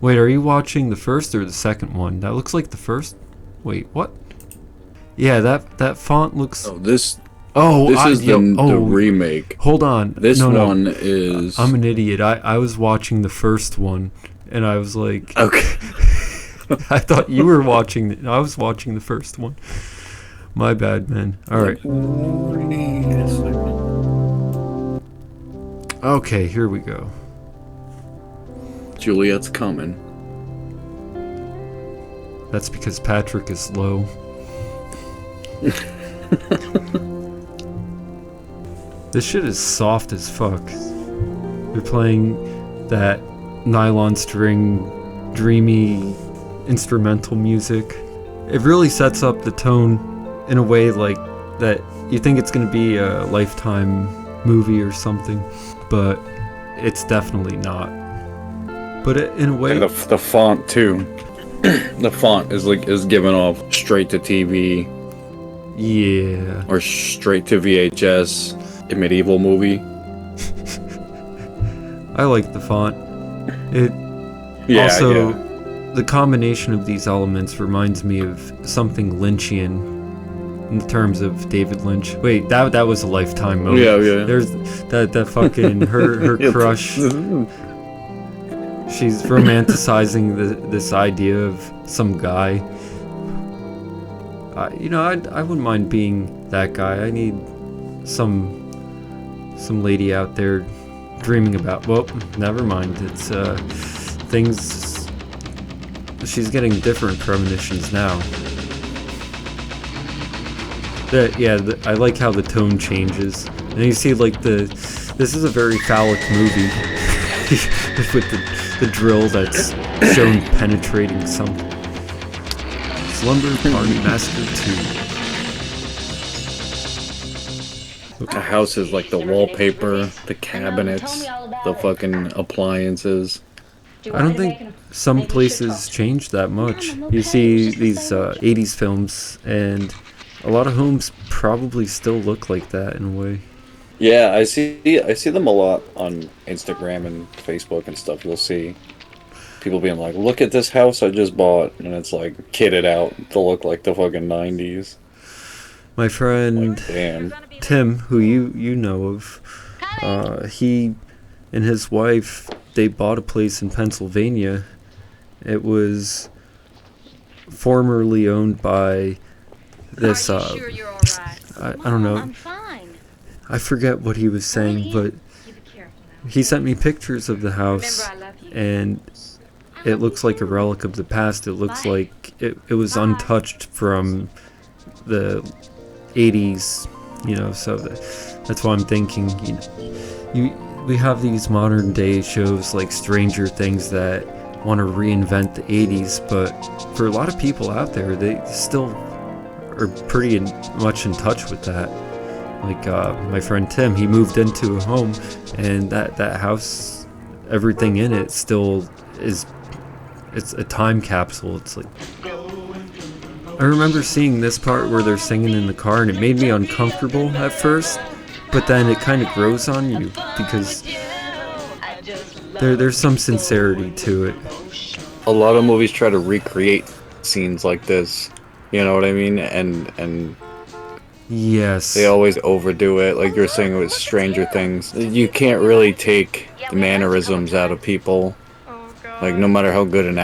Wait, are you watching the first or the second one? That looks like the first. Wait, what? Yeah, that font looks. Oh, this Oh, this is the oh, remake. hold on. This No, no. one is I'm an idiot. I was watching the first one, and I was like, okay. I thought you were watching. I was watching the first one. My bad, man. All right. Okay, here we go. Juliet's coming. That's because Patrick is low. This shit is soft as fuck. They're playing that nylon string, dreamy instrumental music. It really sets up the tone in a way like that you think it's gonna be a Lifetime movie or something, but it's definitely not. But in a way, And the font too. The font is given off straight to TV yeah. or straight to VHS. A medieval movie. I like the font. It Yeah, also, yeah. the combination of these elements reminds me of something Lynchian in terms of David Lynch. Wait, that was a Lifetime movie. Yeah, yeah. There's that fucking her crush. She's romanticizing this idea of some guy. I wouldn't mind being that guy. I need some lady out there dreaming about. Well, never mind. It's things. She's getting different premonitions now. I like how the tone changes, and you see like this is a very phallic movie with the drill that's shown penetrating something. Slumber Party Massacre II. The house is like the wallpaper, the cabinets, the fucking appliances. I don't think some places change that much. You see these 80s films, and a lot of homes probably still look like that in a way. Yeah, I see them a lot on Instagram and Facebook and stuff. You'll see people being like, "Look at this house I just bought," and it's like kitted out to look like the fucking 90s. My friend Like, damn. Tim, who you know of, he and his wife, they bought a place in Pennsylvania. It was formerly owned by this I don't know. I forget what he was saying, but he sent me pictures of the house, and it looks like a relic of the past. It looks like it was untouched from the 80s, so that's why I'm thinking, we have these modern day shows like Stranger Things that want to reinvent the 80s, but for a lot of people out there, they still are pretty much in touch with that. Like my friend Tim, he moved into a home, and that house, everything in it still is, it's a time capsule. It's like, I remember seeing this part where they're singing in the car, and it made me uncomfortable at first, but then it kind of grows on you because there's some sincerity to it. A lot of movies try to recreate scenes like this. You know what I mean? And Yes. they always overdo it. Like you're saying with Stranger Things, you can't really take the mannerisms out of people. Like no matter how good an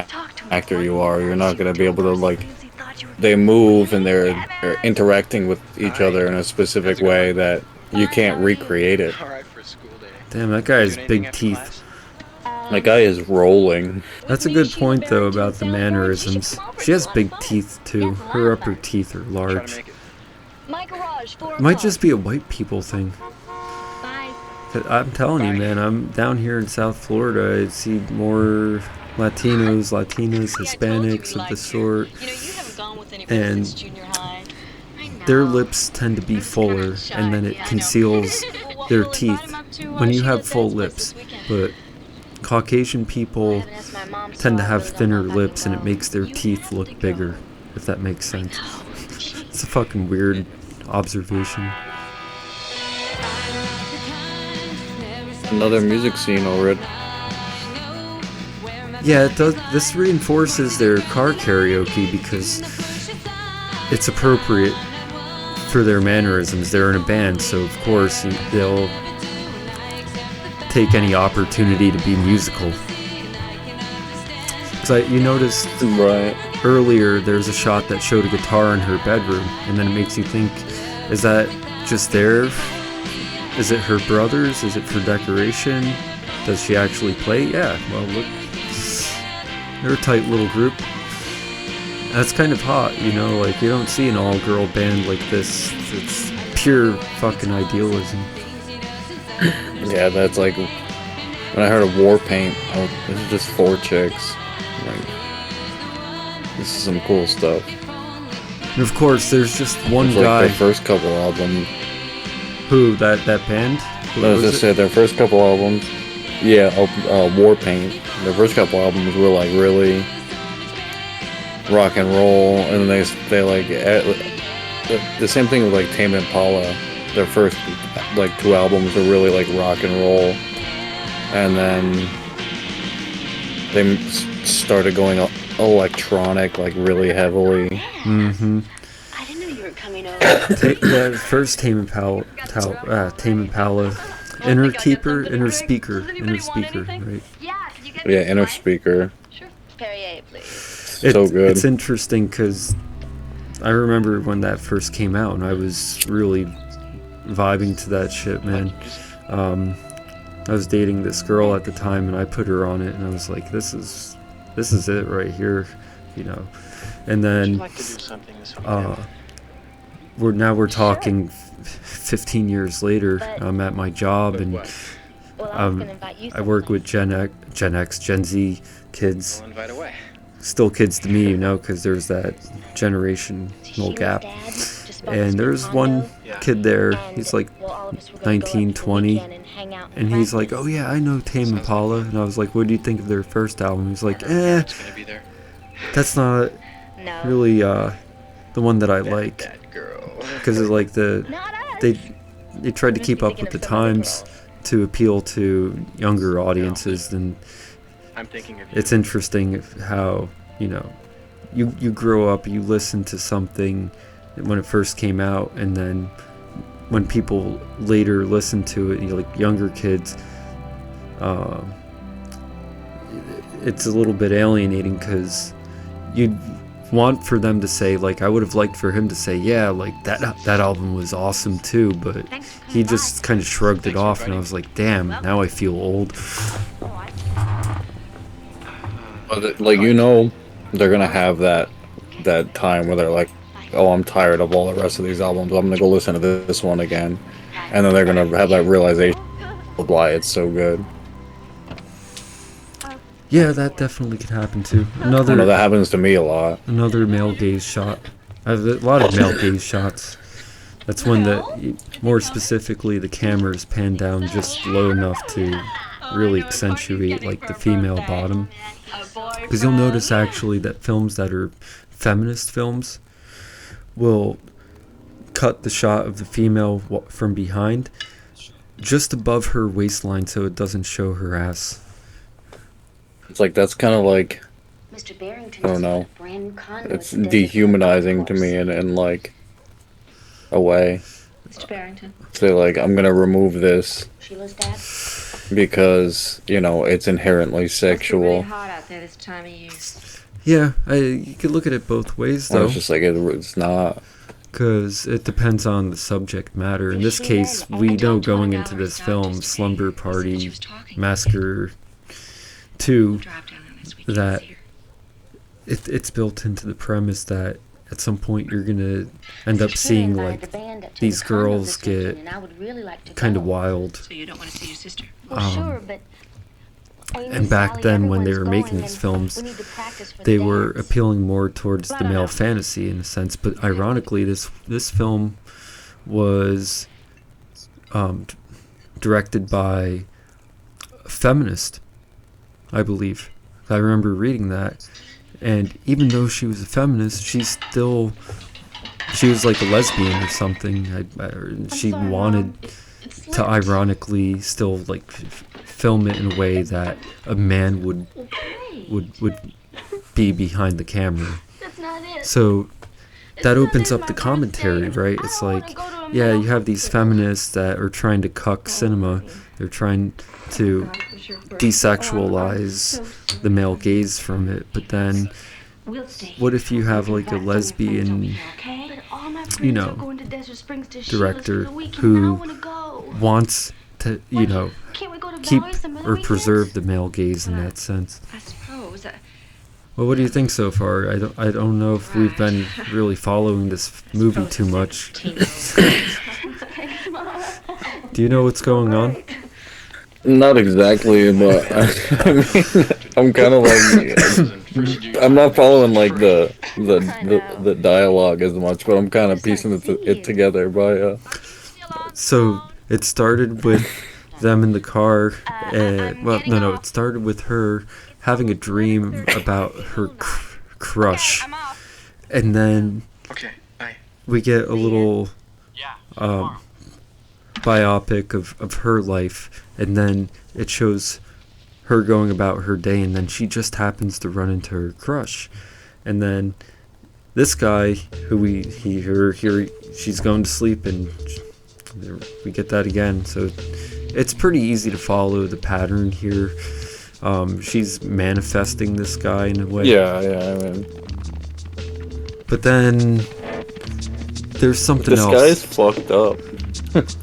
actor you are, you're not gonna be able to like. They move and they're interacting with each other in a specific way that you can't recreate it. Damn, that guy has big teeth. That guy is rolling. That's a good point though about the mannerisms. She has big teeth too. Her upper teeth are large. It might just be a white people thing. I'm telling you, man, I'm down here in South Florida. I see more Latinos, Hispanics of the sort, and their lips tend to be fuller, and then it conceals their teeth when you have full lips. But Caucasian people tend to have thinner lips, and it makes their teeth look bigger, if that makes sense. It's a fucking weird observation. Another music scene already. Yeah, it does. This reinforces their car karaoke because it's appropriate for their mannerisms. They're in a band, so of course they'll take any opportunity to be musical. Because you noticed earlier there's a shot that showed a guitar in her bedroom, and then it makes you think, is that just there? Is it her brother's? Is it for decoration? Does she actually play? Yeah, well, look, they're a tight little group. That's kind of hot, you know, like you don't see an all-girl band like this. It's pure fucking idealism. Yeah, that's like, when I heard of War Paint, this is just 4 chicks. Like, this is some cool stuff. And of course, there's just one it's guy. Like their first couple albums. Who? That band? I was just saying, their first couple albums. Yeah, War Paint. Their first couple albums were like really rock and roll, and they like the same thing with like Tame Impala. Their first like 2 albums were really like rock and roll, and then they started going electronic like really heavily. Mm-hmm. I didn't know you were coming over. The first Tame Impala, Inner Speaker, right? Yeah, Inner Speaker. Sure. Perrier, please. So good. It's interesting because I remember when that first came out, and I was really vibing to that shit, man. I was dating this girl at the time, and I put her on it, and I was like, this is it right here, you know. And then we're talking 15 years later. I'm at my job, and I work with Gen X, Gen Z kids. Still kids to me, you know, because there's that generational gap. And there's one kid there, he's like 19, 20, and he's like, oh yeah, I know Tame Impala. And I was like, what do you think of their first album? He's like, that's not really the one that I like. Because it's like they tried to keep up with the times to appeal to younger audiences. And it's interesting how, you know, you grow up, you listen to something when it first came out, and then when people later listen to it, like younger kids, it's a little bit alienating because you'd want for them to say, like, I would have liked for him to say, yeah, like that album was awesome too, but he just kind of shrugged it off, and I was like, damn, now I feel old. Like, you know, they're gonna have that time where they're like, oh, I'm tired of all the rest of these albums, I'm gonna go listen to this one again, and then they're gonna have that realization of why it's so good. Yeah, that definitely could happen too. I know that happens to me a lot. Another male gaze shot. I have a lot of male gaze shots. That's when more specifically, the camera is panned down just low enough to really accentuate like the female bottom. Because you'll notice actually that films that are feminist films will cut the shot of the female from behind just above her waistline so it doesn't show her ass. It's like, that's kind of like, I don't know, it's dehumanizing to me in like a way. Mr. Barrington. So like, I'm gonna remove this because, you know, it's inherently sexual. It's hot out there this time of year. Yeah, you could look at it both ways though. And it's just like, it's not. Because it depends on the subject matter. In this case, we know going into this film, Slumber Party Massacre II, that it's built into the premise that at some point you're gonna end up seeing like these girls get kind of wild. So you don't want to see your sister? And back then, when they were making these films, they were appealing more towards the male fantasy in a sense. But ironically, this film was directed by a feminist, I believe. I remember reading that. And even though she was a feminist, she was like a lesbian or something. She wanted to ironically still like film it in a way that a man would be behind the camera. So that opens up the commentary, right? It's like, yeah, you have these feminists that are trying to cuck cinema. They're trying to desexualize the male gaze from it. But then, what if you have like a lesbian, you know, director who wants to, you know, keep or preserve the male gaze in that sense? Well, what do you think so far? I don't know if we've been really following this movie too much. Do you know what's going on? Not exactly, but I mean, I'm kind of like, I'm not following like the dialogue as much, but I'm kind of piecing it together by. So it started with them in the car. Well, no, it started with her having a dream about her crush, and then we get a little biopic of her life, and then it shows her going about her day, and then she just happens to run into her crush, and then this guy who she's going to sleep, and we get that again. So it's pretty easy to follow the pattern here. She's manifesting this guy in a way. Yeah, I mean. But then there's something else. This guy's fucked up.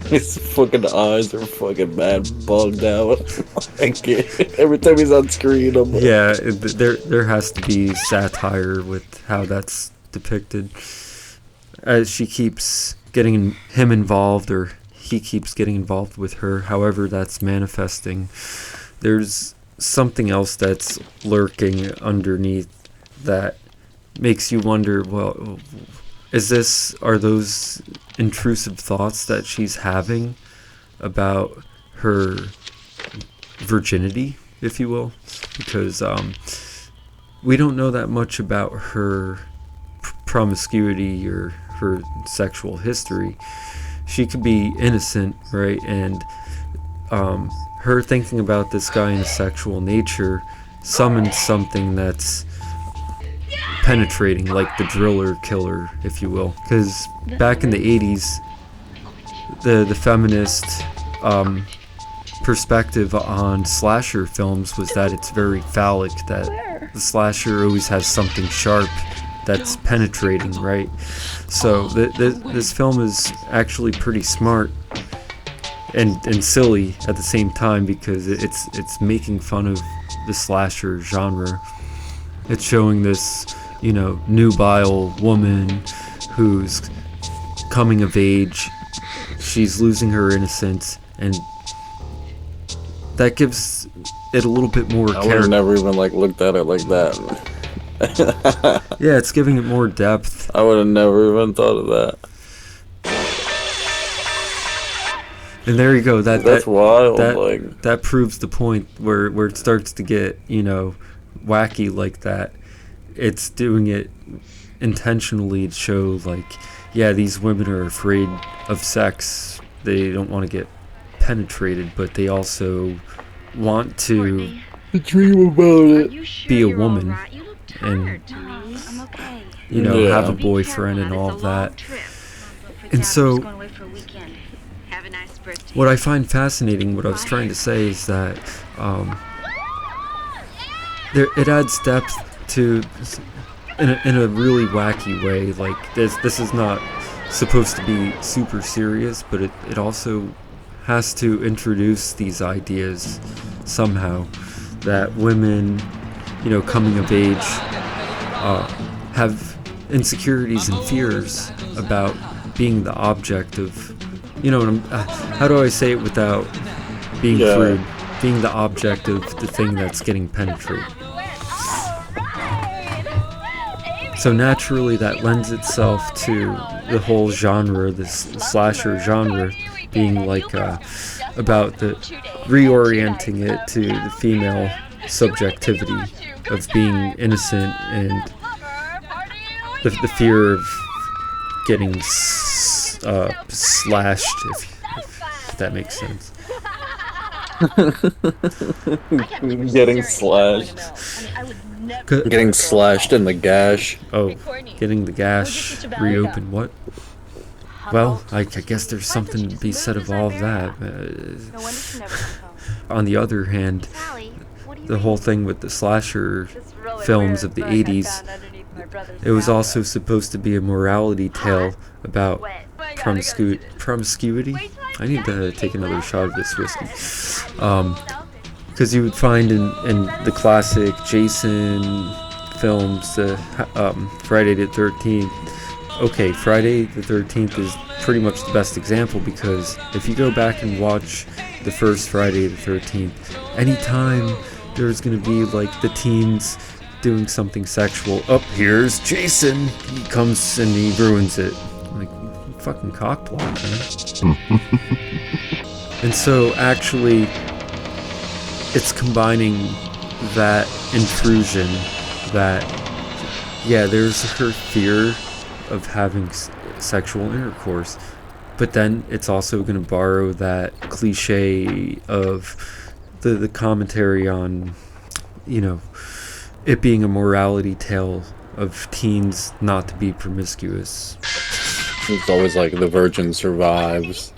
His fucking eyes are fucking mad bugged out. Every time he's on screen, I'm like... Yeah, there has to be satire with how that's depicted. As she keeps getting him involved, or he keeps getting involved with her, however that's manifesting, there's something else that's lurking underneath that makes you wonder, well, are those intrusive thoughts that she's having about her virginity, if you will? Because we don't know that much about her promiscuity or her sexual history. She could be innocent, right? And her thinking about this guy in a sexual nature summons something that's penetrating, like the driller killer, if you will. Because back in the 80s, the feminist perspective on slasher films was that it's very phallic, that the slasher always has something sharp that's penetrating, right? So this film is actually pretty smart and silly at the same time, because it's making fun of the slasher genre. It's showing this, you know, nubile woman who's coming of age. She's losing her innocence, and that gives it a little bit more character. I would have never even like looked at it like that. Yeah, it's giving it more depth. I would have never even thought of that. And there you go. That's wild. That proves the point where it starts to get, you know, wacky like that. It's doing it intentionally to show, like, yeah, these women are afraid of sex. They don't want to get penetrated, but they also want to dream about it. Be a woman and, you know, have a boyfriend and all of that. And so what I find fascinating, what I was trying to say, is that it adds depth to in a really wacky way. Like this is not supposed to be super serious, but it also has to introduce these ideas somehow that women, you know, coming of age, have insecurities and fears about being the object of, you know, how do I say it without being crude? Being the object of the thing that's getting penetrated. So naturally that lends itself to the whole genre, this slasher genre, being like about the reorienting it to the female subjectivity of being innocent and the fear of getting slashed, if that makes sense. Getting slashed. Getting slashed in the gash. Oh, getting the gash reopened. What? Well, I guess there's something to be said of all of that. On the other hand, the whole thing with the slasher films of the 80s, it was also supposed to be a morality tale about promiscuity. I need to take another shot of this whiskey. Because you would find in the classic Jason films, Friday the 13th. Okay, Friday the 13th is pretty much the best example, because if you go back and watch the first Friday the 13th, anytime there's going to be like the teens doing something sexual, here's Jason, he comes and he ruins it. Like, fucking cockblock, man. And so actually it's combining that intrusion, that there's her fear of having sexual intercourse, but then it's also going to borrow that cliche of the commentary on, it being a morality tale of teens not to be promiscuous. It's always like the virgin survives.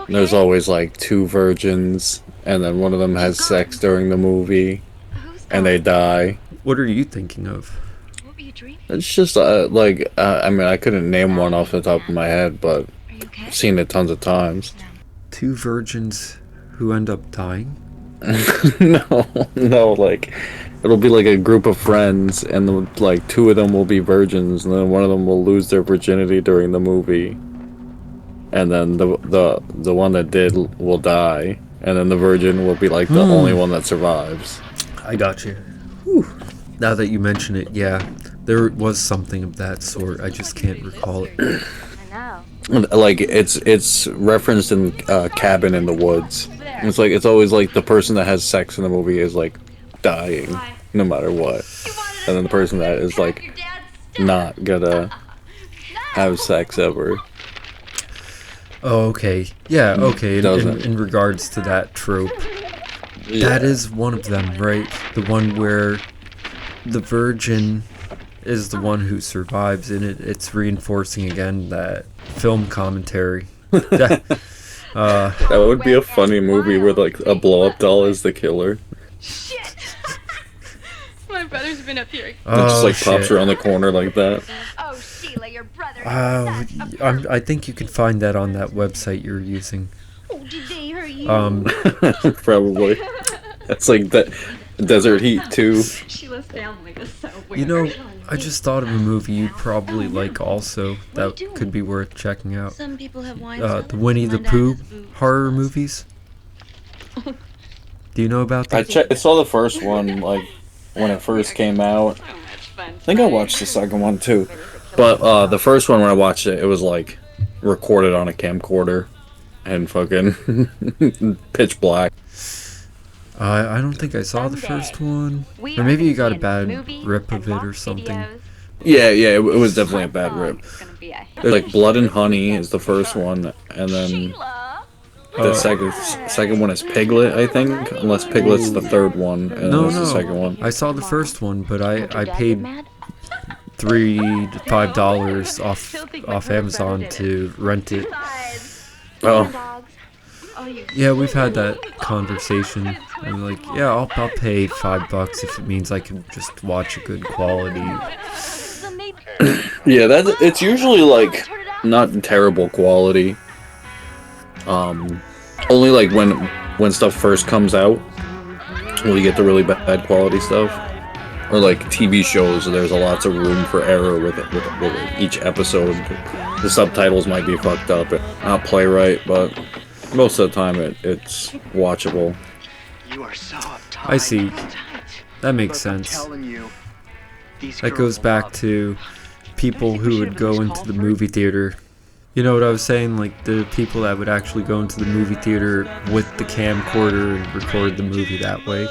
There's always like two virgins, and then one of them has sex during the movie, and they die. What are you thinking of? It's just I mean, I couldn't name one off the top of my head, but I've seen it tons of times. Two virgins who end up dying? No, like, it'll be like a group of friends, and like two of them will be virgins, and then one of them will lose their virginity during the movie, and then the one that did will die, and then the virgin will be like the only one that survives. I got you. Whew. Now that you mention it, there was something of that sort. I just can't recall it. Like, it's referenced in Cabin in the Woods. It's like, it's always like the person that has sex in the movie is like dying no matter what, and then the person that is like not gonna have sex ever. Oh, okay. Yeah, okay. In regards to that trope, that is one of them, right? The one where the virgin is the one who survives in it. It's reinforcing again that film commentary. That would be a funny movie where like a blow-up doll is the killer. Shit! My brother's been up here. It just like pops around the corner like that. Oh, Sheila, your brother. I think you can find that on that website you're using. Oh, did they hurt you? Probably. That's like that Desert Heat 2. Sheila's family is so weird. I just thought of a movie you'd probably like also that could be worth checking out. Some people have wine. The Winnie the Pooh horror movies. Do you know about that? I saw the first one like when it first came out. I think I watched the second one too, but the first one when I watched it, it was like recorded on a camcorder and fucking pitch black. I don't think I saw the first one, or maybe you got a bad rip of it or something. Yeah, it was definitely a bad rip. There's like Blood and Honey is the first one, and then the second one is Piglet, I think, unless Piglet's the third one, and that's the second one. I saw the first one, but I paid $3 to $5 off Amazon to rent it. Oh. Yeah, we've had that conversation. I'm like, yeah, I'll pay $5 if it means I can just watch a good quality. Yeah, it's usually like not terrible quality. Only like when stuff first comes out will you get the really bad quality stuff. Or like TV shows, there's lots of room for error with each episode. The subtitles might be fucked up, not play right, but most of the time it's watchable. I see. That makes sense. That goes back to people who would go into the movie theater. You know what I was saying? Like the people that would actually go into the movie theater with the camcorder and record the movie that way.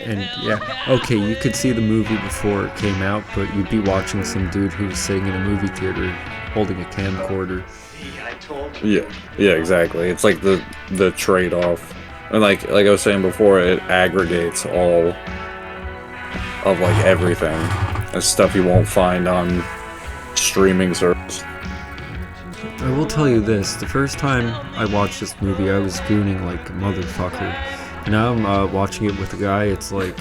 And yeah, okay, you could see the movie before it came out, but you'd be watching some dude who was sitting in a movie theater holding a camcorder. Yeah, yeah, exactly. It's like the trade-off, and like I was saying before, it aggregates all of like everything. That's stuff you won't find on streaming service. I will tell you this: the first time I watched this movie, I was gooning like a motherfucker. Now I'm watching it with a guy. It's like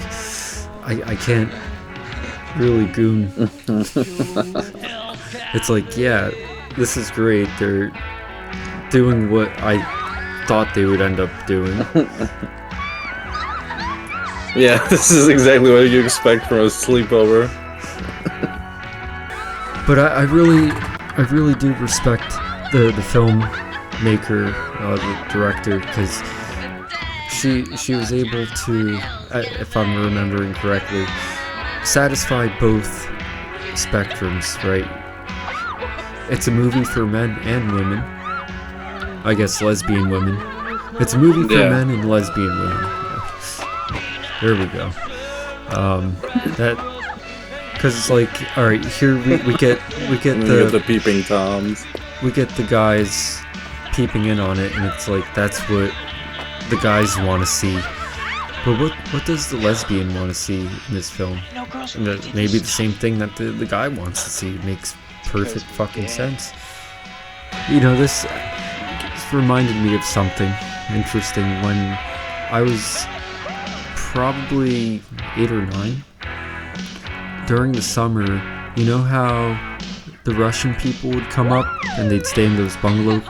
I can't really goon. It's like, yeah, this is great. They're doing what I thought they would end up doing. Yeah, this is exactly what you expect from a sleepover. But I really do respect the filmmaker, the director, because she was able to, if I'm remembering correctly, satisfy both spectrums, right? It's a movie for men and women. I guess lesbian women. It's a movie for men and lesbian women. Yeah. There we go. That, because it's like, all right, here we get the peeping toms. We get the guys peeping in on it, and it's like that's what the guys want to see. But what does the lesbian want to see in this film? And maybe the same thing that the guy wants to see. It makes perfect fucking sense. You know, this reminded me of something interesting when I was probably 8 or 9. During the summer, you know how the Russian people would come up and they'd stay in those bungalow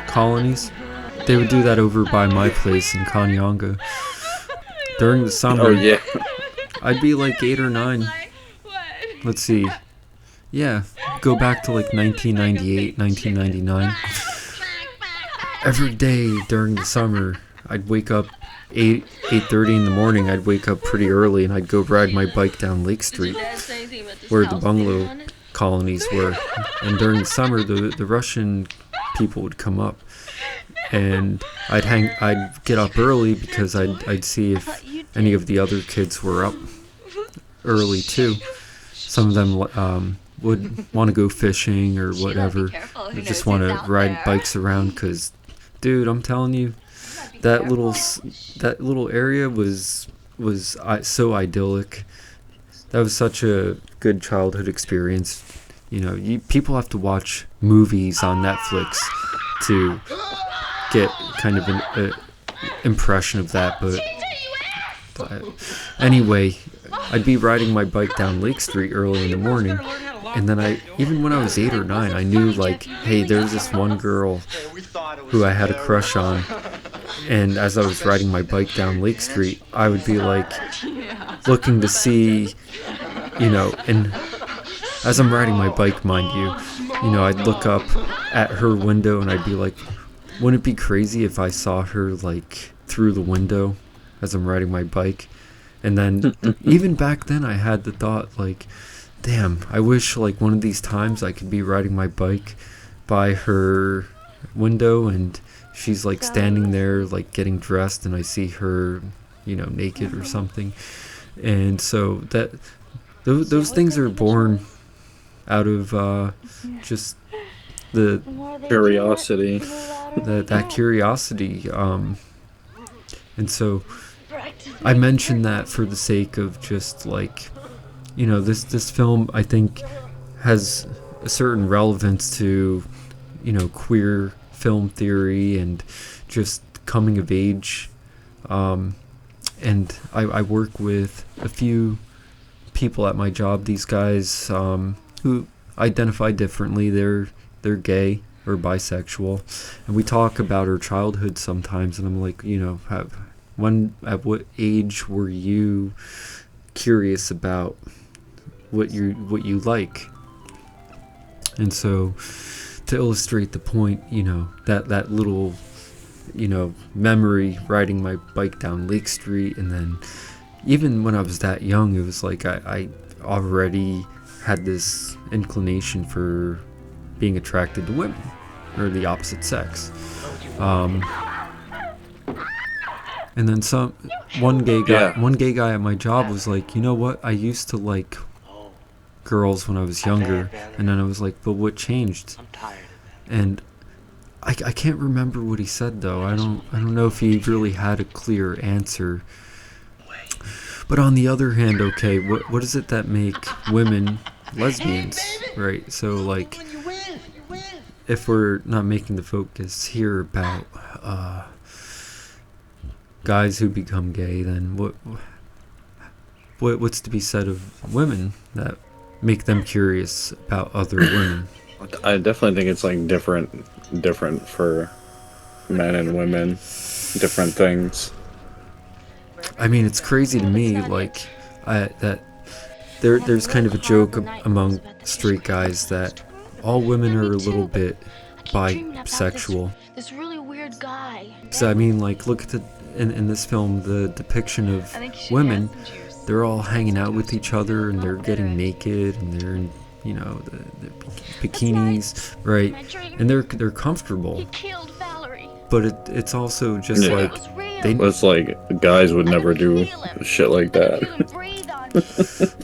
colonies? They would do that over by my place in Kanyanga. During the summer, Oh yeah. I'd be like 8 or 9. Let's see. Yeah, go back to like 1998, 1999. Every day during the summer, I'd wake up 8:30 in the morning. I'd wake up pretty early and I'd go ride my bike down Lake Street, where the bungalow colonies were. And during the summer, the Russian people would come up, and I'd get up early because I'd see if any of the other kids were up early too. Some of them would want to go fishing or whatever. They just want to ride bikes around because, dude, I'm telling you, that little area was so idyllic. That was such a good childhood experience. You know, people have to watch movies on Netflix to get kind of an impression of that. But anyway, I'd be riding my bike down Lake Street early in the morning, and then even when I was 8 or 9, I knew like, hey, there's this one girl who I had a crush on. And as I was riding my bike down Lake Street, I would be like looking to see, you know, and as I'm riding my bike, mind you know, I'd look up at her window and I'd be like, wouldn't it be crazy if I saw her like through the window as I'm riding my bike? And then even back then I had the thought like, damn, I wish like one of these times I could be riding my bike by her window and she's like standing there like getting dressed and I see her, you know, naked or something. And so that those things are born out of just the Curiosity. that curiosity. And so I mentioned that for the sake of just like, you know, this film I think has a certain relevance to, you know, queer film theory and just coming of age. And I work with a few people at my job, these guys who identify differently. They're gay or bisexual, and we talk about our childhood sometimes, and I'm like, you know, at what age were you curious about what you like? And so to illustrate the point, you know, that little, you know, memory riding my bike down Lake Street, and then even when I was that young, it was like I already had this inclination for being attracted to women or the opposite sex. And then one gay guy at my job was like, you know what, I used to like girls when I was younger, and then I was like, but what changed? And I can't remember what he said though. I don't know if he really had a clear answer. But on the other hand, okay, what is it that make women lesbians, right? So like, if we're not making the focus here about guys who become gay, then what's to be said of women that make them curious about other women? I definitely think it's like different for men and women, different things. I mean, it's crazy to me, like, that there's kind of a joke among straight guys that all women are a little bit bisexual. This really weird guy. So I mean, like, look at in this film, the depiction of women. They're all hanging out with each other, and they're getting naked, and they're in, you know, the bikinis, right? And they're comfortable. He killed Valerie. But it's also just Yeah. like It's like guys would never do shit like that.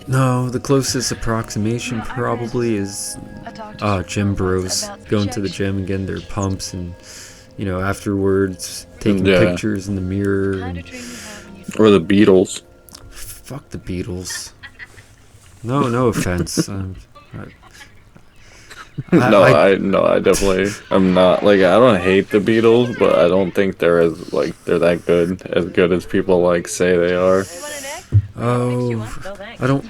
No, the closest approximation probably is gym bros going to the gym and getting their pumps, and you know, afterwards taking pictures in the mirror. And Or the Beatles. fuck the Beatles. No offense. I definitely I'm not like I don't hate the Beatles, but I don't think they're that good as people like say they are. I don't.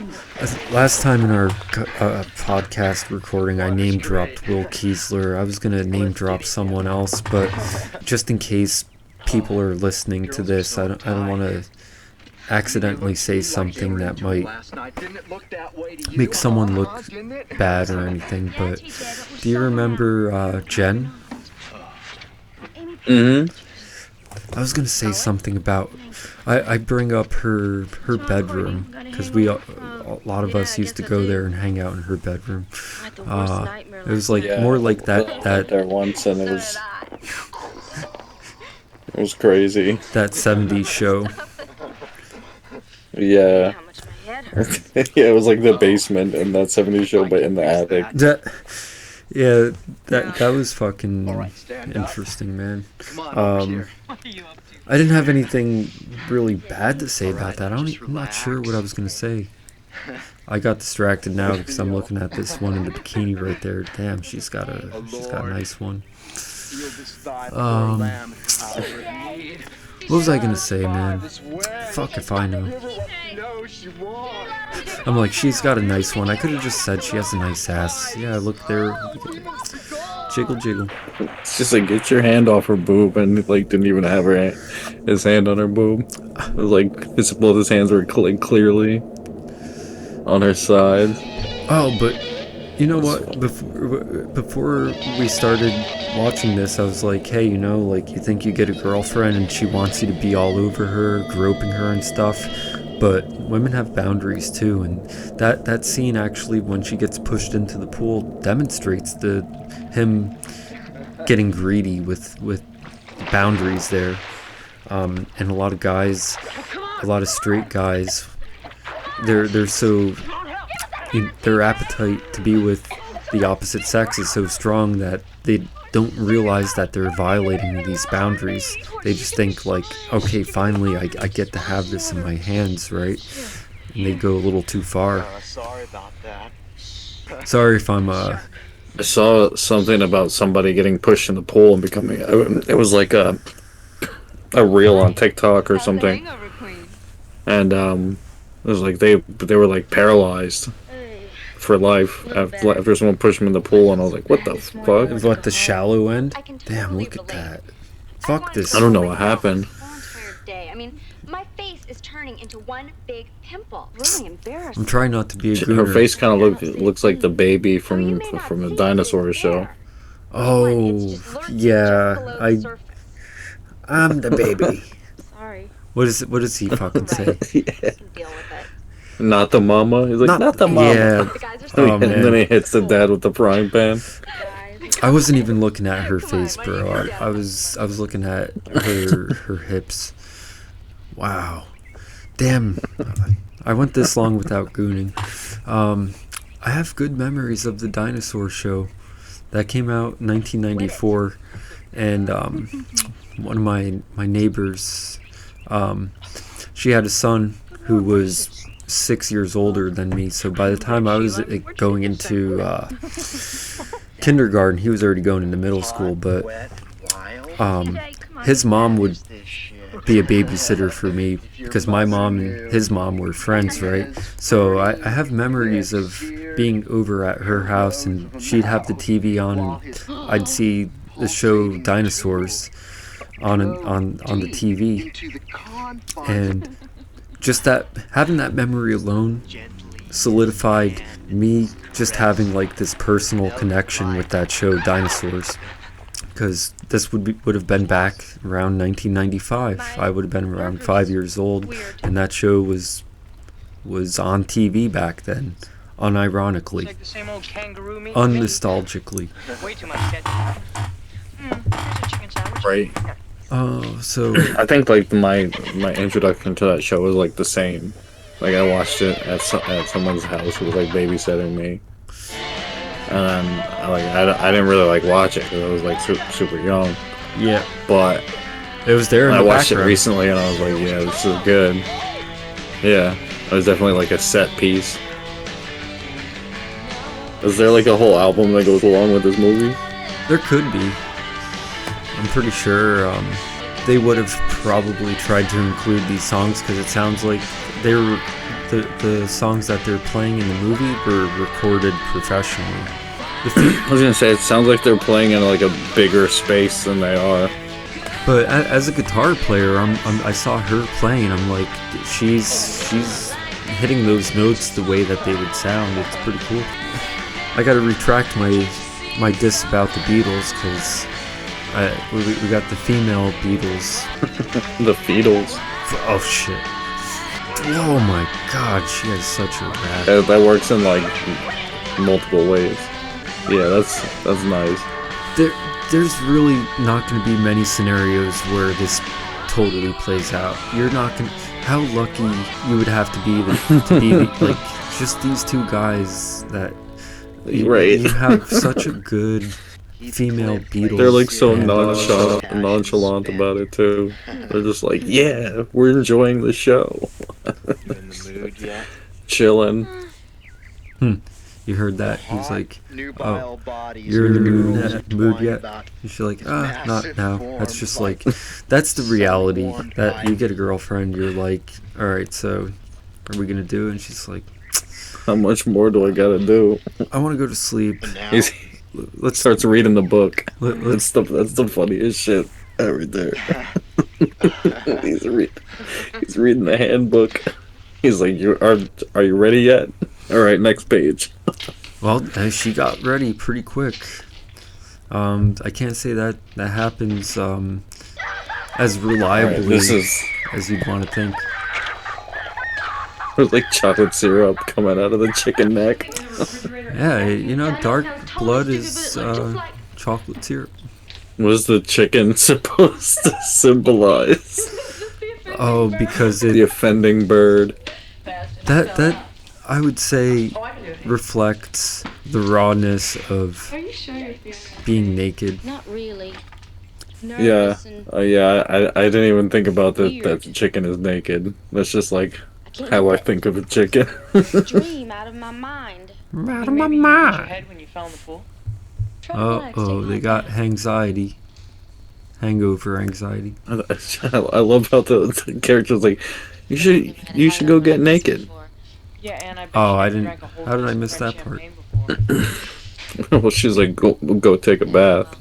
Last time in our podcast recording, I name dropped Will Kiesler. I was gonna name drop someone else, but just in case people are listening to this, I don't want to accidentally say something that might make someone look bad or anything. But do you remember Jen? I was gonna say something about. I bring up her bedroom because a lot of us used to go there and hang out in her bedroom. It was like more like that there once, and it was crazy. That 70s show. Yeah. Yeah, it was like the basement in that 70s show, but in the attic. That was fucking interesting, man. I didn't have anything really bad to say about that. I'm not sure what I was gonna say. I got distracted now because I'm looking at this one in the bikini right there. Damn, she's got a nice one. What was I gonna say, man? Fuck if I know. I'm like, she's got a nice one. I could have just said she has a nice ass. Yeah, look there. Jiggle, jiggle. It's just like, get your hand off her boob, and like didn't even have his hand on her boob. It was like both his hands were clearly on her side. Oh, but you know what? Before we started watching this, I was like, hey, you know, like, you think you get a girlfriend and she wants you to be all over her, groping her and stuff, but women have boundaries too, and that scene actually, when she gets pushed into the pool, demonstrates him getting greedy with boundaries there. And a lot of guys, a lot of straight guys, they're so, their appetite to be with the opposite sex is so strong that they don't realize that they're violating these boundaries. They just think like, okay, finally I get to have this in my hands, right? And they go a little too far. Sorry about that. Sorry if I'm I saw something about somebody getting pushed in the pool and becoming. It was like a reel on TikTok or something, and it was like they were like paralyzed for life after someone pushed them in the pool, and I was like, what the fuck? what, the shallow end? Damn, look at that. Fuck this. I don't know what happened. I mean, my face is turning into one big pimple. Really embarrassing. I'm trying not to be a Her gooner. face kind of looks like the baby from the dinosaur show. Oh, yeah. I'm the baby. Sorry. What does he fucking say? Deal with it. Not the mama. He's like, not the mama. Yeah. The guys are so Oh, And then man. he hits the dad with the frying pan. I wasn't even looking at her face, bro. I was looking at her hips. Wow. Damn. I went this long without gooning. I have good memories of the dinosaur show. That came out in 1994. and one of my neighbors, she had a son who was 6 years older than me. So by the time I was going into kindergarten, he was already going into middle school. But his mom would be a babysitter for me because my mom and his mom were friends, right? So I have memories of being over at her house, and she'd have the TV on, and I'd see the show Dinosaurs on the TV, and just that, having that memory alone solidified me just having like this personal connection with that show Dinosaurs, because this would have been back around 1995. I would have been around 5 years old, and that show was on TV back then, unironically, Like the same old kangaroo meat. unnostalgically. Way too much ketchup. Here's a chicken sandwich. Right. Oh, so I think like my introduction to that show was like the same. Like I watched it at someone's house who was like babysitting me, and I didn't really like watch it because I was like super young. yeah, But it was there in I the watched it background. recently and I was like, yeah, this is good. Yeah, it was definitely like a set piece. Is there like a whole album that goes along with this movie? There could be. I'm pretty sure they would have probably tried to include these songs, because it sounds like they were the songs that they're playing in the movie were recorded professionally. I was gonna say, it sounds like they're playing in like a bigger space than they are. But as a guitar player, I saw her playing. I'm like, she's hitting those notes the way that they would sound. It's pretty cool. I gotta retract my diss about the Beatles, because we got the female Beatles. The Beatles. Oh shit. Oh my god, she has such a rap. That works in like multiple ways. Yeah, that's nice. There's really not going to be many scenarios where this totally plays out. You're not going to... How lucky you would have to be to be like just these two guys that... Right. You have such a good female Beatles. They're like so and- nonchalant about it too. They're just like, yeah, we're enjoying the show. You in the mood yet? Chilling. You heard that? He's like, Nubile bodies you're in the mood intertwined yet? about She's like, not massive now. forms That's just like like, that's the reality. someone That you I- get a girlfriend, you're like, alright, so are we going to do it? And she's like, How much more do I gotta do? I want to go to sleep. And now, He Let's starts reading the book. let's That's the funniest shit ever there. he's reading the handbook. He's like, are you ready yet? All right, next page. Well, she got ready pretty quick. I can't say that happens as reliably Alright, this is as you'd want to think. there's like chocolate syrup coming out of the chicken neck. Yeah, you know, dark blood is chocolate syrup. What is the chicken supposed to symbolize? Oh, because The it offending bird. that I would say reflects the rawness of Are you sure you're feeling being naked. Not really. Yeah, Nervous and yeah. I didn't even think about that the chicken is naked. That's just like I can't how I let think of a chicken. that dream out of my mind. Out Maybe you hit your head when you fell in the pool. Try to relax, Oh, take they my got time. anxiety. Hangover anxiety. I love how the character's like, you should go get naked. Yeah, and I bet Oh, you I never didn't- drank a whole how did I case of miss red that part? champagne before. Well, she's like, go take a bath.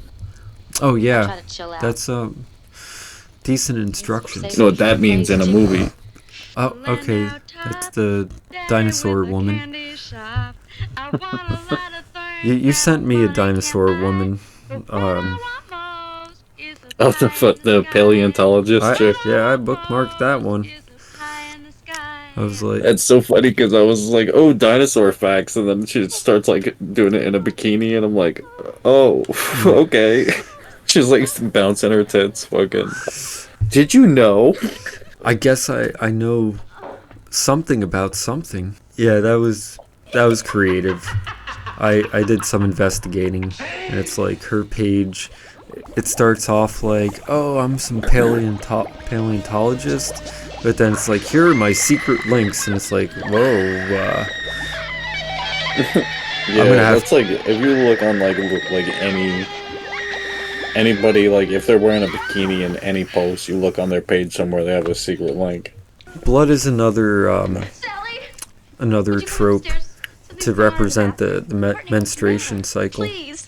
Oh Try yeah, to chill out. that's decent instructions. You know what that means in a movie? Oh, okay, that's the dinosaur woman. You sent me a dinosaur woman. Oh, the paleontologist chick. Yeah, I bookmarked that one. I was like, It's so funny because I was like, oh, dinosaur facts, and then she starts like doing it in a bikini, and I'm like, oh, okay. She's like bouncing her tits, fucking. Did you know? I guess I know something about something. Yeah, that was creative. I did some investigating, and it's like her page it starts off like, oh, I'm some paleontologist, but then it's like, here are my secret links, and it's like, whoa. Yeah, I'm gonna have that's like if you look on like anybody, like if they're wearing a bikini in any post, you look on their page somewhere, they have a secret link. blood is another Sally, another would you come trope upstairs? Something's to going on in represent the bathroom. Courtney, menstruation come in, cycle, Please.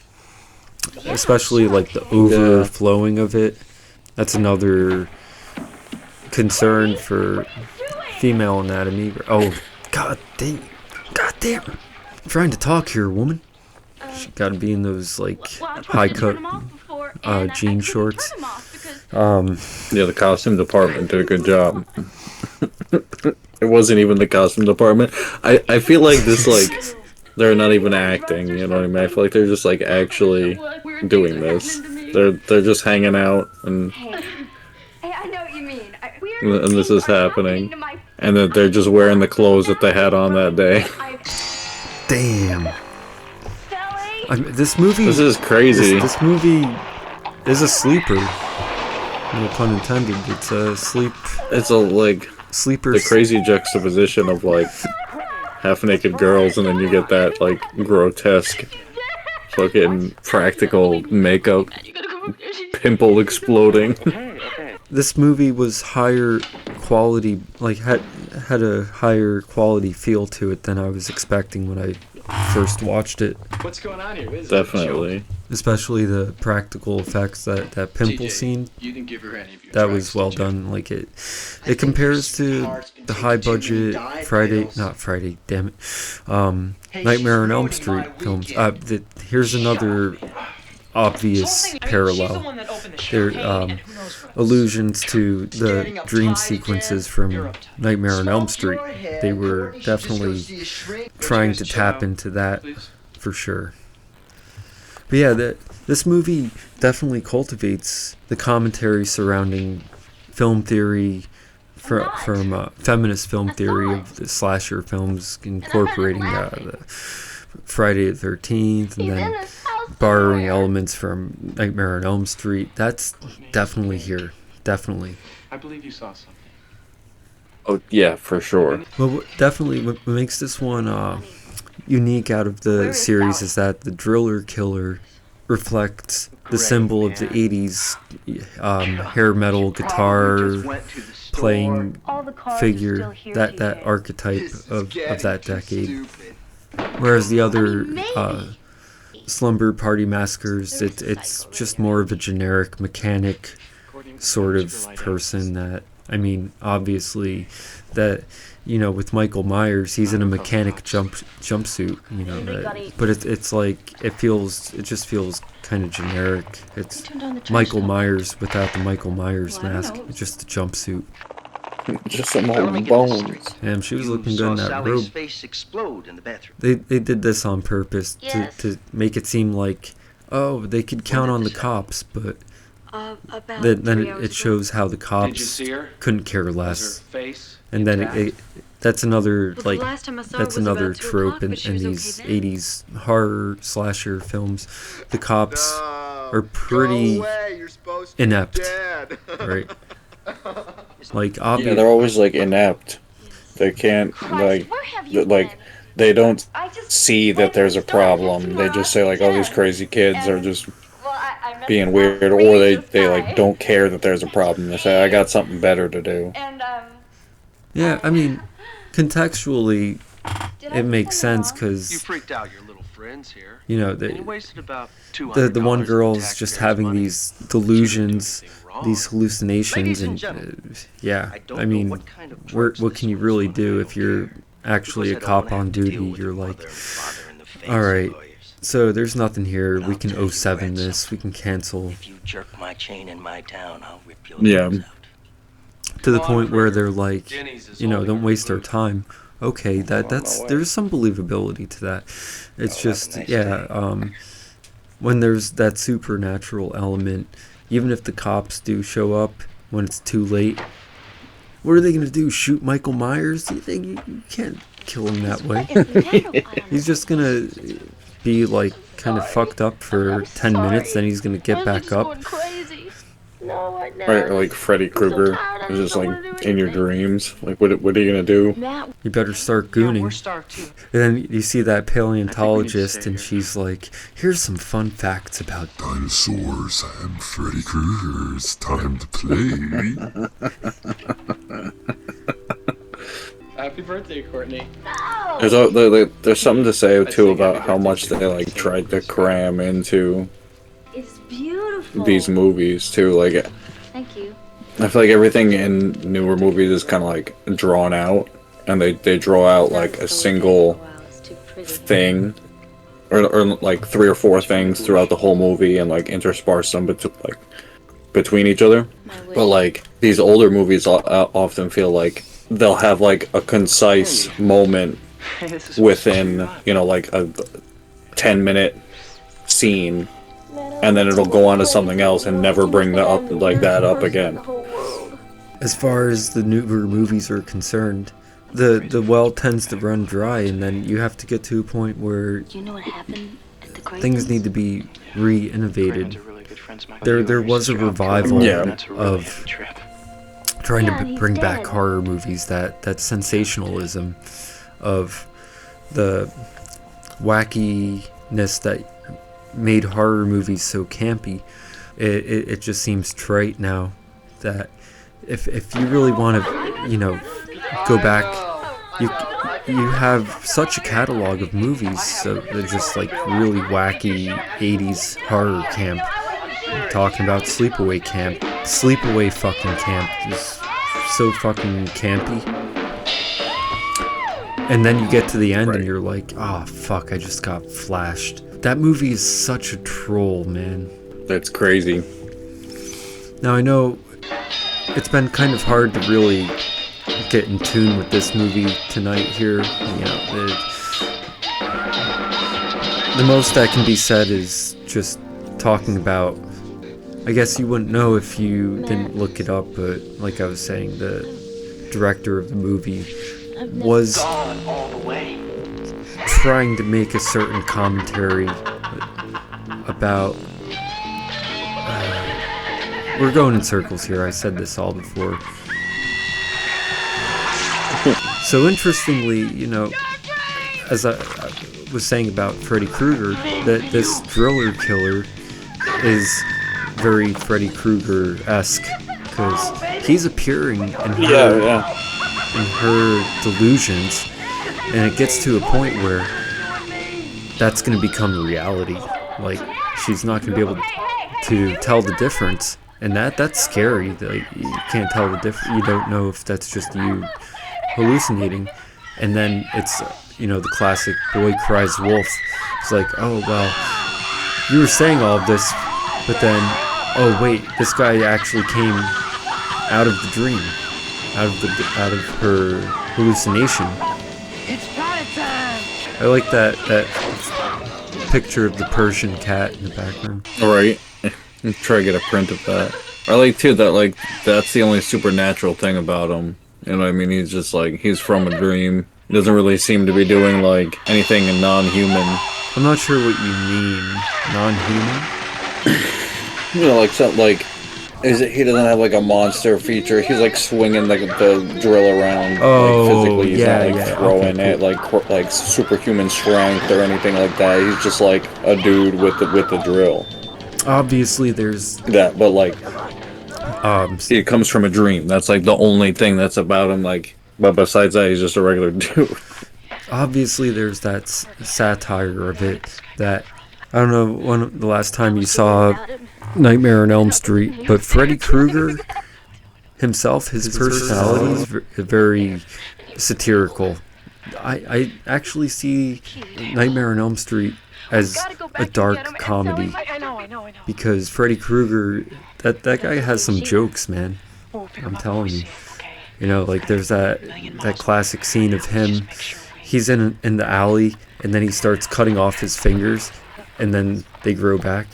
especially like the overflowing of it. That's another concern for female anatomy. Oh, god damn. I'm trying to talk here, woman. She gotta be in those like Well, I tried high to cut turn 'em off before, and I jean couldn't shorts. turn 'em off because Yeah, the costume department did a good job. It wasn't even the costume department. I feel like this, like, they're not even acting, you know what I mean? I feel like they're just, like, actually weird doing things are this. happening to me. They're just hanging out, Hey, I know what you mean. Weird and this things is are happening. to my And that they're just wearing the clothes that they had on that day. Damn. Sally. This movie. This is crazy. This movie is a sleeper. No pun intended. It's a It's a, like, sleeper. the crazy juxtaposition of, like, half-naked girls, and then you get that, like, grotesque fucking practical makeup, pimple exploding. This movie was higher quality, like had a higher quality feel to it than I was expecting when I first watched it. What's going on here? Definitely. Especially the practical effects, that pimple scene. You didn't give her any of your That drugs, was well did you? done. Like it compares to the high budget damn it, Nightmare on Elm Street films. Here's another obvious parallel. There allusions to the dream sequences from Nightmare on Elm Street. They were definitely trying to tap into that for sure. But yeah, this movie definitely cultivates the commentary surrounding film theory from feminist film theory of the slasher films, incorporating the Friday the 13th and then borrowing elements from Nightmare on Elm Street. That's definitely here. Definitely. I believe you saw something. Oh, yeah, for sure. Well, definitely what makes this one unique out of the series is that the Driller Killer reflects the symbol of the 80s hair metal guitar playing figure, that archetype of that decade. Whereas the other Slumber Party Massacres, it's just more of a generic mechanic sort of person that, I mean, obviously that, you know, with Michael Myers, he's in a mechanic jumpsuit, you know, but it's like, it just feels kind of generic. It's Michael Myers without the Michael Myers mask, just a jumpsuit. Just some old bones. Damn, she was looking good in that robe. face explode in the bathroom. They did this on purpose to make it seem like, oh, they could count on the cops, but then it shows how the Did you cops see her? couldn't care Was less. her face And then intact? that's another Well, like the last time I saw her that's was another about 2 trope o'clock, in but she was these okay then. 80s horror slasher films. The cops are pretty inept, right? Like Yeah, obvious. they're always, like, inept. They can't, like, they don't see that there's a problem. They just say, like, oh, these crazy kids are just being weird, or they like, don't care that there's a problem. They say, I got something better to do. Yeah, I mean, contextually, it makes sense You because, freaked out your little friends here. you know, And you the wasted about $200 the one in girl's just taxpayers' having money. these delusions, She didn't do anything wrong. these hallucinations, Ladies and and gentlemen, yeah, I don't I know mean, what kind of what drugs can you this really was, do but I if don't you're care. actually a Because I don't cop wanna on have to deal duty? with You're your like, mother and father in the face all right, lawyers. so there's nothing here. And We I'll can tell you 07 right this. We can cancel. If you jerk my chain in my town, I'll rip your Yeah. lips out. To the Come on, point where Krieger. they're like, Denny's is you know, holding don't her waste our food. time. Okay, that's way. there's some believability to that. It's Oh, just have a nice yeah, day. when there's that supernatural element, even if the cops do show up when it's too late, what are they gonna do? Shoot Michael Myers? You think you can't kill him that way? He's just gonna be like kind of fucked up for 10 minutes, then he's gonna get back up. Right, or like Freddy Krueger is just like in your dreams. Like, what are you gonna do? You better start gooning. And then you see that paleontologist, and she's like, here's some fun facts about dinosaurs and Freddy Krueger's time to play. Happy birthday, Courtney. There's something to say too about how much they like tried to cram into these movies too. Like, Thank you. I feel like everything in newer movies is kind of like drawn out, and they draw out like a single thing, or like 3 or 4 things throughout the whole movie, and like intersperse them between each other. But like these older movies often feel like they'll have like a concise moment within, you know, like a 10-minute scene, and then it'll go on to something else and never bring that up again. As far as the newer movies are concerned, the well tends to run dry, and then you have to get to a point where things need to be re-innovated. There was a revival of trying to bring back horror movies, that sensationalism of the wackiness that made horror movies so campy. It just seems trite now. That if you really want to, you know, go back, you have such a catalog of movies, so they're just like really wacky 80s horror camp. I'm talking about Sleepaway Camp. Sleepaway fucking Camp is so fucking campy. And then you get to the end and you're like, oh fuck, I just got flashed. That movie is such a troll, man. That's crazy. Now I know it's been kind of hard to really get in tune with this movie tonight here. You know, the most that can be said is just talking about, I guess you wouldn't know if you didn't look it up, but like I was saying, the director of the movie was trying to make a certain commentary about we're going in circles here. I said this all before. So interestingly, you know, as I was saying about Freddy Krueger, that this driller killer is very Freddy Krueger-esque, because he's appearing in her delusions, and it gets to a point where that's going to become reality. Like, she's not going to be able to tell the difference, and that's scary. Like, you can't tell the difference. You don't know if that's just you hallucinating. And then it's, you know, the classic boy cries wolf. It's like, oh well, you were saying all of this, but then, oh wait, this guy actually came out of the dream, out of her hallucination. It's party time. I like that picture of the Persian cat in the background. Alright. Try to get a print of that. I like too that, like, that's the only supernatural thing about him. You know what I mean? He's just like, he's from a dream. He doesn't really seem to be doing like anything non-human. I'm not sure what you mean. Non-human? You know, like something like, he doesn't have like a monster feature. He's like swinging like the drill around. Oh, like, physically. He's yeah, not like throwing it like superhuman strength or anything like that. He's just like a dude with the drill. Obviously, there's that, but like, see, it comes from a dream. That's like the only thing that's about him. Like, but besides that, he's just a regular dude. Obviously, there's that satire of it. That I don't know when the last time you saw Nightmare on Elm Street, but Freddy Krueger himself, his personality is very satirical. I actually see Nightmare on Elm Street as a dark comedy, because Freddy Krueger, that guy has some jokes, man. I'm telling you. You know, like there's that classic scene of him. He's in the alley, and then he starts cutting off his fingers, and then they grow back.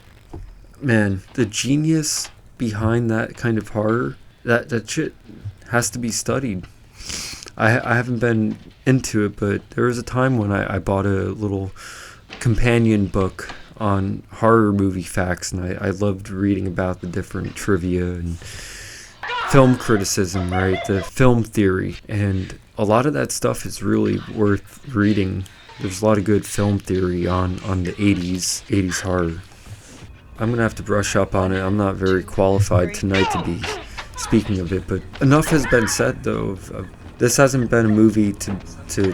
Man, the genius behind that kind of horror, that shit has to be studied. I haven't been into it, but there was a time when I bought a little companion book on horror movie facts, and I loved reading about the different trivia and film criticism, right? The film theory, and a lot of that stuff is really worth reading. There's a lot of good film theory on the 80s horror. I'm gonna have to brush up on it. I'm not very qualified tonight to be speaking of it, but enough has been said though. This hasn't been a movie to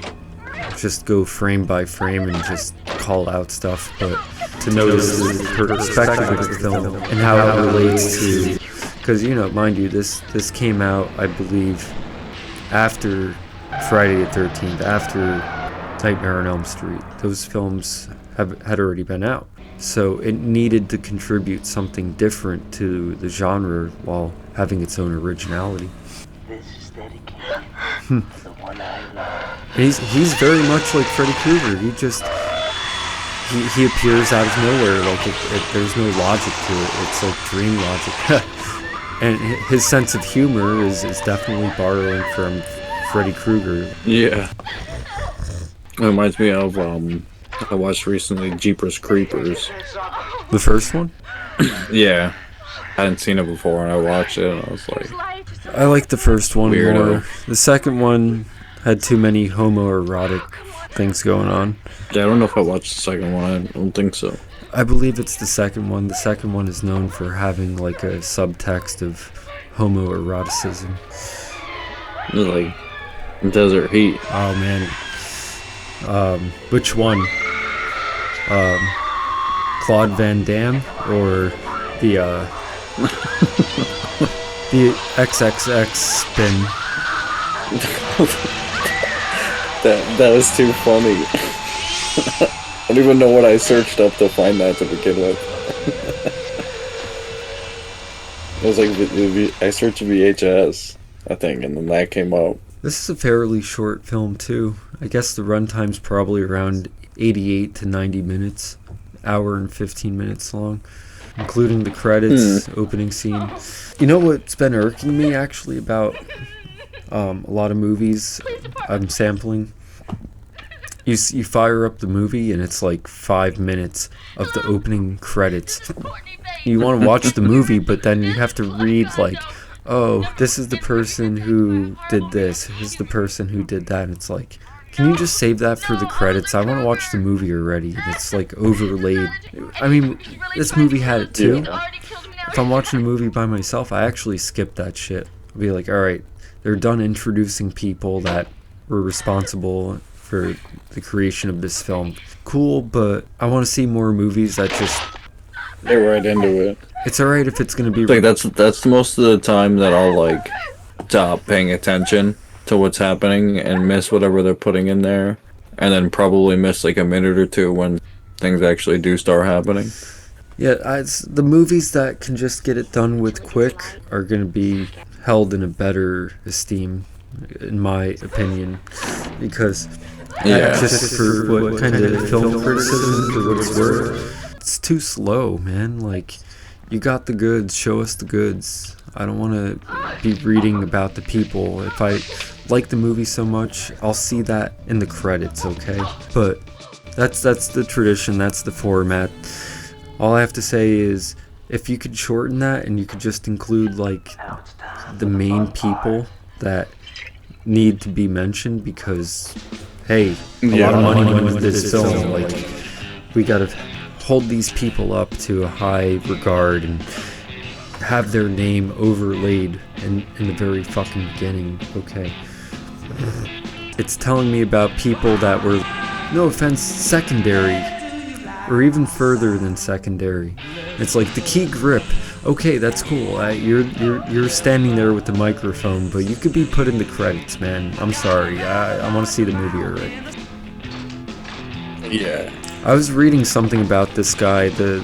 just go frame by frame and just call out stuff, but to notice the perspective of the film and how it relates to, because mind you, this came out, I believe, after Friday the 13th, after Nightmare on Elm Street. Those films had already been out, so it needed to contribute something different to the genre while having its own originality. This is dedicated to the one I love. He's very much like Freddy Krueger. He appears out of nowhere, like there's no logic to it. It's like dream logic. And his sense of humor is definitely borrowing from Freddy Krueger. Yeah. It reminds me of, I watched recently Jeepers Creepers. The first one? Yeah. I hadn't seen it before, and I watched it, and I was like... I like the first one Weirdo. more. The second one had too many homoerotic things going on. Yeah, I don't know if I watched the second one. I don't think so. I believe it's the second one. The second one is known for having like a subtext of homoeroticism. Like Desert Heat. Oh man. Which one? Claude Van Damme or the the XXX spin? That was too funny. I don't even know what I searched up to find that to begin with. It was like I searched VHS, I think, and then that came up. This is a fairly short film too. I guess the runtime's probably around 88 to 90 minutes, hour and 15 minutes long, including the credits, opening scene. You know what's been irking me actually about a lot of movies I'm sampling? You fire up the movie and it's like 5 minutes of the opening credits. You want to watch the movie, but then you have to read like, oh, this is the person who did this, this is the person who did that. And it's like, can you just save that for the credits? I want to watch the movie already. And it's like overlaid. I mean, this movie had it too. If I'm watching a movie by myself, I actually skip that shit. I'll be like, alright, they're done introducing people that were responsible for the creation of this film. Cool, but I want to see more movies that just... They're right into it. It's alright if it's gonna be... Like that's most of the time that I'll like stop paying attention to what's happening and miss whatever they're putting in there, and then probably miss like a minute or two when things actually do start happening. Yeah, the movies that can just get it done with quick are gonna be held in a better esteem, in my opinion, because just for what kind of film criticism, for what it's worth, it's too slow, man. Like, you got the goods, show us the goods. I don't want to be reading about the people. If I like the movie so much, I'll see that in the credits, okay? But that's the tradition, that's the format. All I have to say is, if you could shorten that and you could just include like the main people that need to be mentioned, because hey, a lot of money went into this film. Like, we gotta hold these people up to a high regard and have their name overlaid in the very fucking beginning. Okay, it's telling me about people that were, no offense, secondary, or even further than secondary. It's like the key grip. Okay, that's cool. You're standing there with the microphone, but you could be put in the credits, man. I'm sorry. I want to see the movie already. Yeah. I was reading something about this guy, the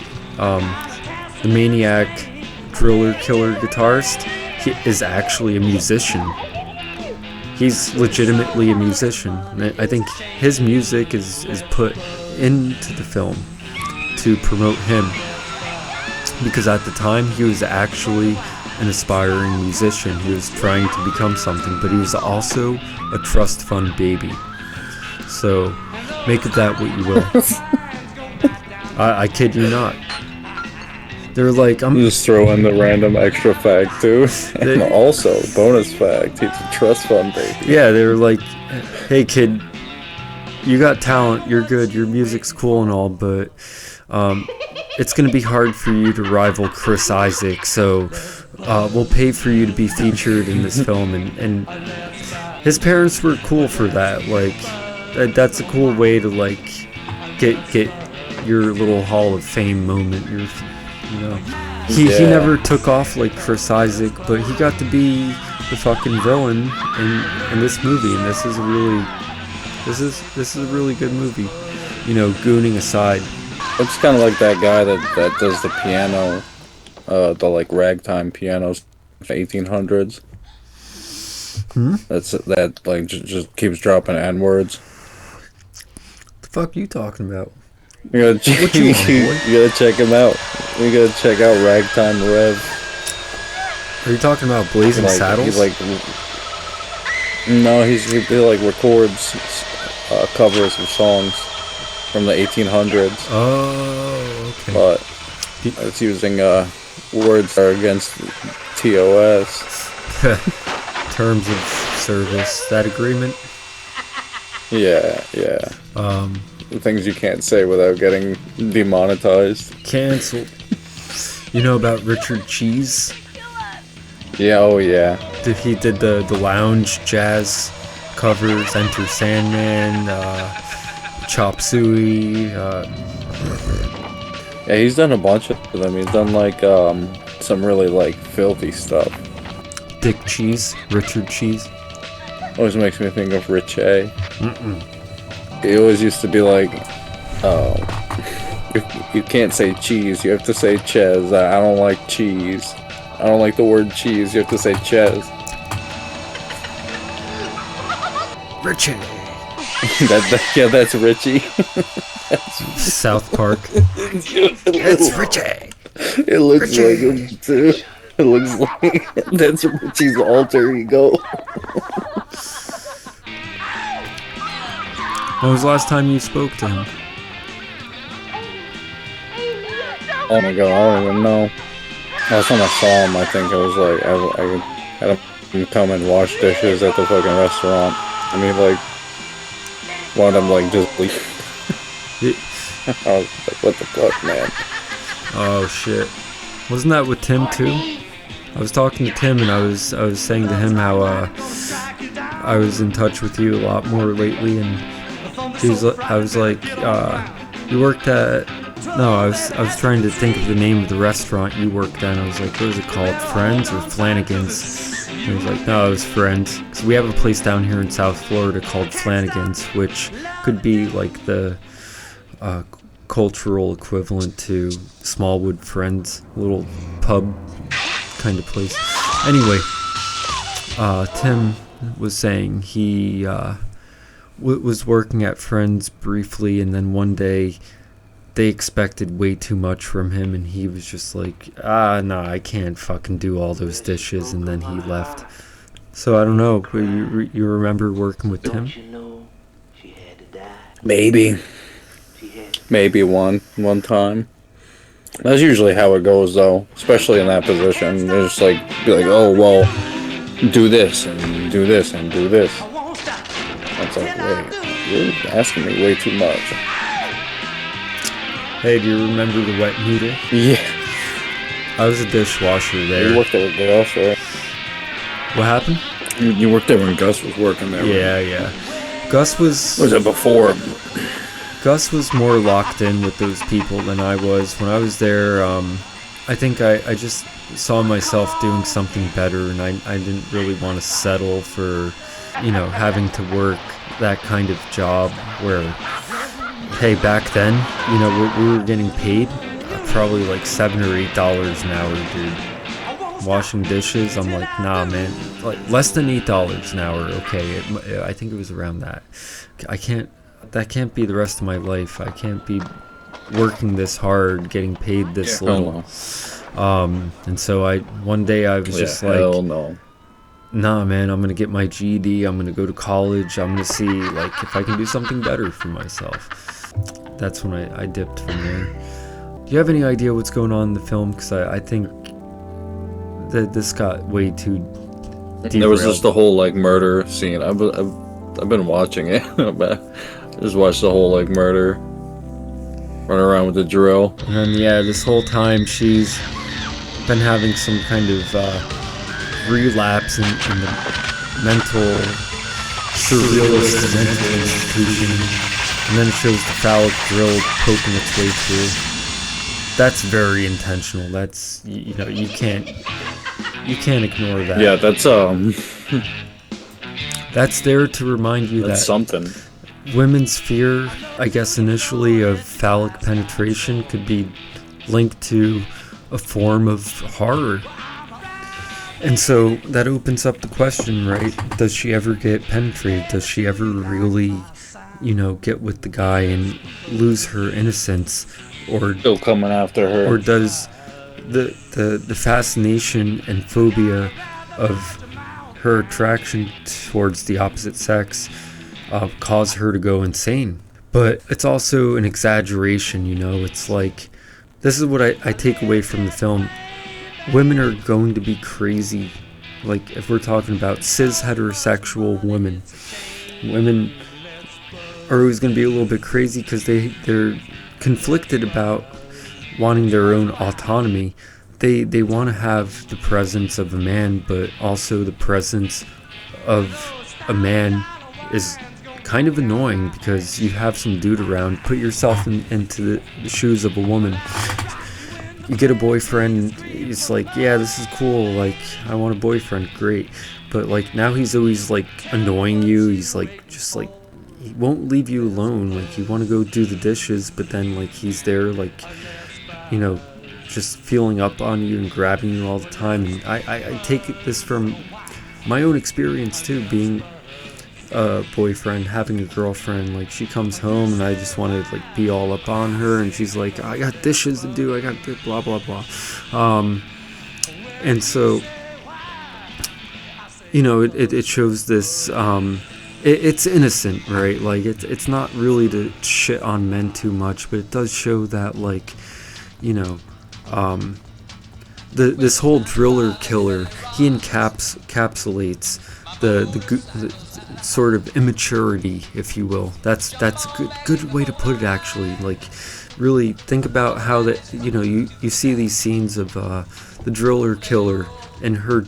maniac driller killer guitarist. He is actually a musician. He's legitimately a musician. And I think his music is put into the film to promote him, because at the time he was actually an aspiring musician. He was trying to become something, but he was also a trust fund baby. So make of that what you will. I kid you not. They're like, I'm Just throw in the random extra fact too. And also, bonus fact, he's a trust fund baby. yeah, they were like, hey kid, you got talent, you're good, your music's cool and all, but it's gonna be hard for you to rival Chris Isaac, so we'll pay for you to be featured in this film. And his parents were cool for that. Like, that's a cool way to like get your little Hall of Fame moment. He never took off like Chris Isaac, but he got to be the fucking villain in this movie, and this is a really good movie. Gooning aside. It's kind of like that guy that does the piano, the like ragtime pianos, 1800s. That like just keeps dropping N-words. The fuck you talking about? You gotta check him out. You gotta check out Ragtime Rev. Are you talking about Blazing Saddles? He like records covers of songs from the 1800s. Oh, okay. But it's using words that are against TOS. Terms of service. That agreement? Yeah. The things you can't say without getting demonetized. Cancelled. You know about Richard Cheese? Yeah, oh yeah. He did the lounge jazz covers, Enter Sandman, Chop Suey. Yeah, he's done a bunch of them. He's done like some really like filthy stuff. Dick Cheese, Richard Cheese. Always makes me think of Rich A. He always used to be like, you can't say cheese, you have to say ches. I don't like cheese. I don't like the word cheese, you have to say ches. Richie. That's Richie. South Park. It's Richie. It looks like him too. It looks like that's Richie's alter ego. When was the last time you spoke to him? Oh my god, I don't even know. Last time I saw him, I think it was like I had him come and wash dishes at the fucking restaurant. I mean, like, wanted him like just leave. I was like, what the fuck, man? Oh shit! Wasn't that with Tim too? I was talking to Tim and I was saying to him how I was in touch with you a lot more lately, and I was like, you worked at. No, I was trying to think of the name of the restaurant you worked at. And I was like, what is it called? Friends or Flanagan's? And he was like, no, it was Friends. Because we have a place down here in South Florida called Flanagan's, which could be like the cultural equivalent to Smallwood Friends, a little pub kind of place. Anyway, Tim was saying he was working at Friends briefly, and then one day they expected way too much from him, and he was just like, nah, I can't fucking do all those dishes, and then he left. So I don't know, but you remember working with Tim? Maybe one time. That's usually how it goes, though, especially in that position. They're just like, be like, oh, well, do this, and do this, and do this. That's like, wait, you're asking me way too much. Hey, do you remember the wet noodle? Yeah. I was a dishwasher there. You worked there with Gus, right? What happened? You worked there when Gus was working there. Yeah. Gus was... Was it before? Gus was more locked in with those people than I was. When I was there, I think I just saw myself doing something better, and I didn't really want to settle for, having to work that kind of job where... Hey, back then, we were getting paid probably like $7 or $8 an hour, dude. Washing dishes, I'm like, nah, man, like less than $8 an hour. Okay, I think it was around that. That can't be the rest of my life. I can't be working this hard, getting paid this little. And so one day I was just like, hell no. Nah, man, I'm gonna get my GED. I'm gonna go to college. I'm gonna see like if I can do something better for myself. That's when I dipped from there. Do you have any idea what's going on in the film? Because I think that this got way too derailed. There was just the whole like murder scene. I've been watching it. I just watched the whole like murder, running around with the drill. And then yeah, this whole time she's been having some kind of relapse in the mental surrealist mental institution, and then it shows the phallic drill poking its way through. That's very intentional. That's you can't ignore that. Yeah, that's there to remind you that's that something. Women's fear, I guess initially, of phallic penetration could be linked to a form of horror. And so that opens up the question, right? Does she ever get penetrated? Does she ever really, get with the guy and lose her innocence? Or still coming after her? Or does the fascination and phobia of her attraction towards the opposite sex cause her to go insane? But it's also an exaggeration, It's like, this is what I take away from the film. Women are going to be crazy. Like, if we're talking about cis heterosexual women are always going to be a little bit crazy because they're conflicted about wanting their own autonomy. They want to have the presence of a man, but also the presence of a man is kind of annoying because you have some dude around. Put yourself into the shoes of a woman. You get a boyfriend, it's like, yeah, this is cool, like, I want a boyfriend, great. But like, now he's always like annoying you. He's like, just like, he won't leave you alone. Like, you want to go do the dishes, but then like he's there, like, just feeling up on you and grabbing you all the time. And I take this from my own experience too, being a boyfriend, having a girlfriend. Like, she comes home and I just want to like be all up on her, and she's like, I got dishes to do, I got this, blah blah blah. And so it shows this it's innocent, right? Like, it's not really to shit on men too much, but it does show that, like, this whole driller killer, he encapsulates the sort of immaturity, if you will. That's a good way to put it, actually. Like, really think about how that, you see these scenes of the driller killer and her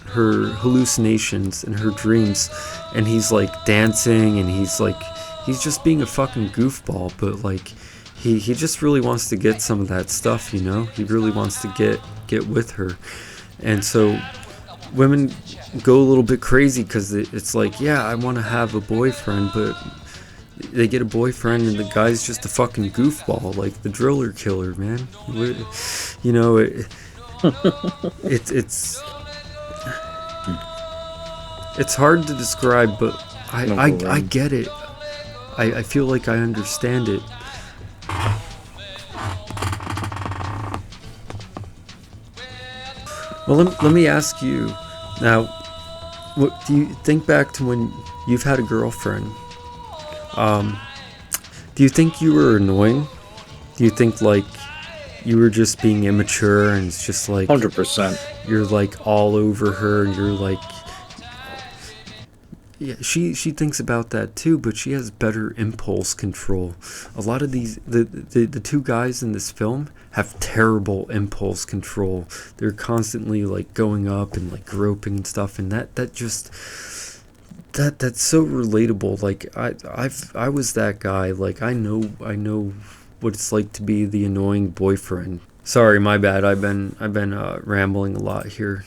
hallucinations and her dreams, and he's like dancing, and he's just being a fucking goofball, but like he just really wants to get some of that stuff, he really wants to get with her. And so women go a little bit crazy because it's like, yeah, I want to have a boyfriend, but they get a boyfriend and the guy's just a fucking goofball, like the driller killer, man. It's hard to describe, but I get it. I feel like I understand it. Well, let me ask you now. What do you think back to when you've had a girlfriend? Do you think you were annoying? Do you think like you were just being immature, and it's just like 100%? You're like all over her, and you're like, yeah, she thinks about that too, but she has better impulse control. A lot of these, the two guys in this film have terrible impulse control. They're constantly like going up and like groping and stuff, and that's so relatable. Like I was that guy. Like I know what it's like to be the annoying boyfriend. Sorry, my bad. I've been rambling a lot here.